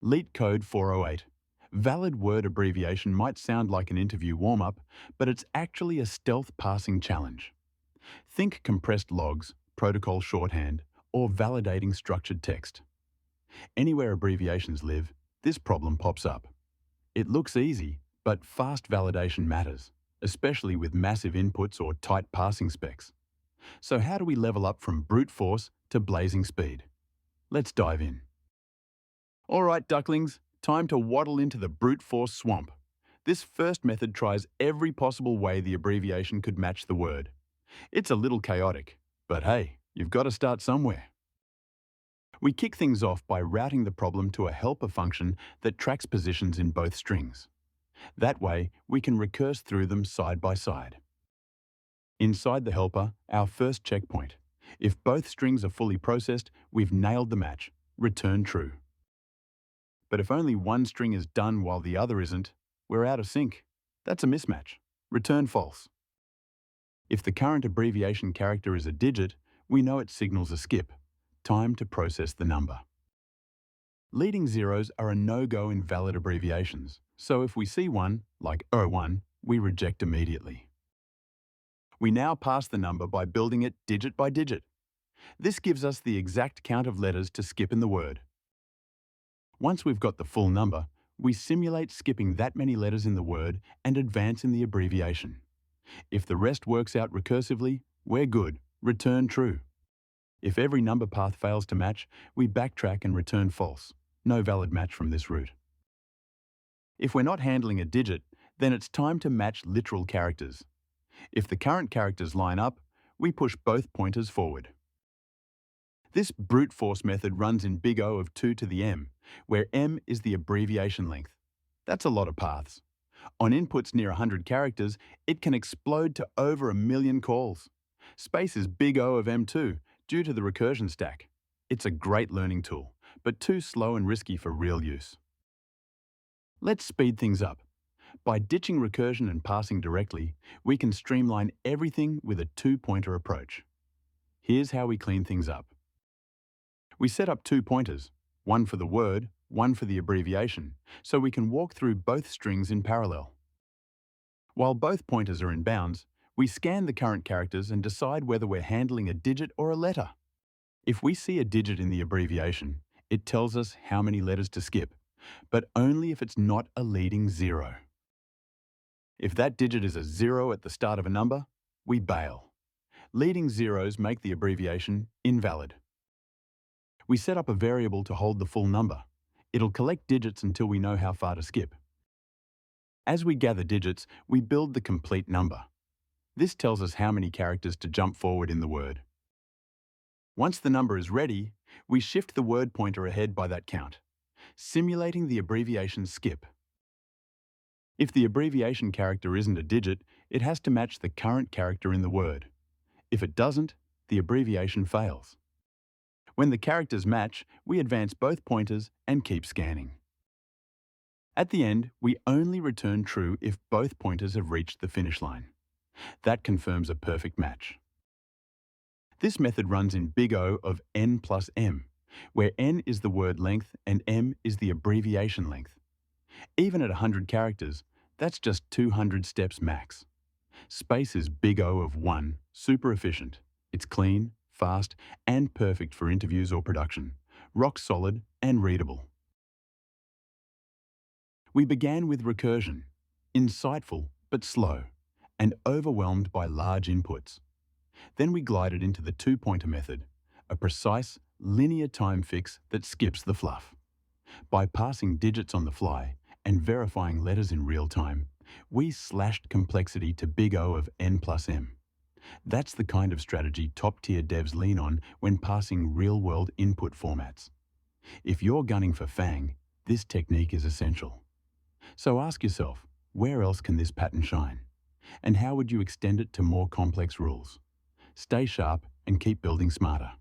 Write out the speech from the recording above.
LeetCode 408. Valid word abbreviation might sound like an interview warm-up, but it's actually a stealth parsing challenge. Think compressed logs, protocol shorthand, or validating structured text. Anywhere abbreviations live, this problem pops up. It looks easy, but fast validation matters, especially with massive inputs or tight parsing specs. So how do we level up from brute force to blazing speed? Let's dive in. All right, ducklings, time to waddle into the brute force swamp. This first method tries every possible way the abbreviation could match the word. It's a little chaotic, but hey, you've got to start somewhere. We kick things off by routing the problem to a helper function that tracks positions in both strings. That way, we can recurse through them side by side. Inside the helper, our first checkpoint. If both strings are fully processed, we've nailed the match. Return true. But if only one string is done while the other isn't, we're out of sync. That's a mismatch. Return false. If the current abbreviation character is a digit, we know it signals a skip. Time to process the number. Leading zeros are a no-go in valid abbreviations, so if we see one, like 01, we reject immediately. We now parse the number by building it digit by digit. This gives us the exact count of letters to skip in the word. Once we've got the full number, we simulate skipping that many letters in the word and advance in the abbreviation. If the rest works out recursively, we're good. Return true. If every number path fails to match, we backtrack and return false. No valid match from this route. If we're not handling a digit, then it's time to match literal characters. If the current characters line up, we push both pointers forward. This brute force method runs in big O of 2 to the m, where m is the abbreviation length. That's a lot of paths. On inputs near 100 characters, it can explode to over 1 million calls. Space is big O of m2 due to the recursion stack. It's a great learning tool, but too slow and risky for real use. Let's speed things up. By ditching recursion and parsing directly, we can streamline everything with a two-pointer approach. Here's how we clean things up. We set up 2 pointers, one for the word, one for the abbreviation, so we can walk through both strings in parallel. While both pointers are in bounds, we scan the current characters and decide whether we're handling a digit or a letter. If we see a digit in the abbreviation, it tells us how many letters to skip, but only if it's not a leading zero. If that digit is a 0 at the start of a number, we bail. Leading zeros make the abbreviation invalid. We set up a variable to hold the full number. It'll collect digits until we know how far to skip. As we gather digits, we build the complete number. This tells us how many characters to jump forward in the word. Once the number is ready, we shift the word pointer ahead by that count, simulating the abbreviation skip. If the abbreviation character isn't a digit, it has to match the current character in the word. If it doesn't, the abbreviation fails. When the characters match, we advance both pointers and keep scanning. At the end, we only return true if both pointers have reached the finish line. That confirms a perfect match. This method runs in big O of n plus m, where n is the word length and m is the abbreviation length. Even at 100 characters, that's just 200 steps max. Space is big O of 1, super efficient. It's clean, fast, and perfect for interviews or production. Rock solid and readable. We began with recursion, insightful but slow, and overwhelmed by large inputs. Then we glided into the two-pointer method, a precise, linear time fix that skips the fluff. By parsing digits on the fly and verifying letters in real time, we slashed complexity to big O of n plus m. That's the kind of strategy top-tier devs lean on when parsing real-world input formats. If you're gunning for FAANG, this technique is essential. So ask yourself, where else can this pattern shine? And how would you extend it to more complex rules? Stay sharp and keep building smarter.